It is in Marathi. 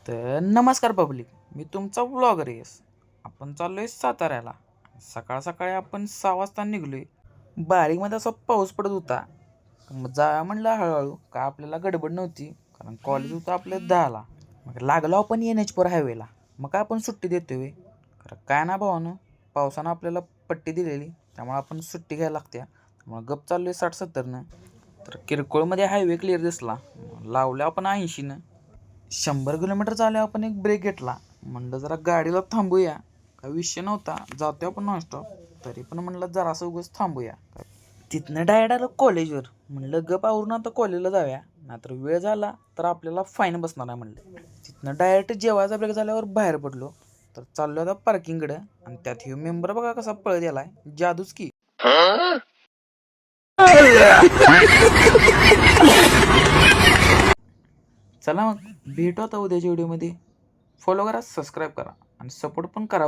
तर नमस्कार पब्लिक, मी तुमचा व्लॉगर येस. आपण चाललोय साताऱ्याला. सकाळ सकाळी आपण 6 वाजता निघलोय. बारीकमध्ये असा पाऊस पडत होता. मग जा म्हणलं हळूहळू, का आपल्याला गडबड नव्हती, कारण कॉलेज होतं आपलं 10ला. मग लागलो आपण NH4 हायवेला. मग काय आपण सुट्टी देतोय? खरं काय ना भावानं, पावसानं आपल्याला पट्टी दिलेली, त्यामुळे आपण सुट्टी घ्यायला लागत्या. मग गप चाललोय 60-70नं. तर किरकोळमध्ये हायवे क्लिअर दिसला, लावल्या आपण 80नं. 100 किलोमीटर चालल्यावर आपण एक ब्रेक घेतला. म्हणलं जरा गाडीला थांबूया. काय विषय नव्हता, जातोय आपण नॉनस्टॉप. तरी पण म्हणलं जरासं उगाच थांबूया. तिथनं डायरेक्ट आलं कॉलेजवर. म्हणलं गप आवरून आता कॉलेजला जाऊया, नाहीतर वेळ झाला तर आपल्याला फाईन बसणार आहे म्हणलं. तिथनं डायरेक्ट जेवायचा ब्रेक झाल्यावर बाहेर पडलो. तर चाललो आता पार्किंगकडं. आणि त्यात हे मेंबर बघा कसा पळत गेलाय, जादूच की. चला मग भेटू आता उद्याच्या व्हिडिओमध्ये. फॉलो करा, सबस्क्राईब करा आणि सपोर्ट पण करा.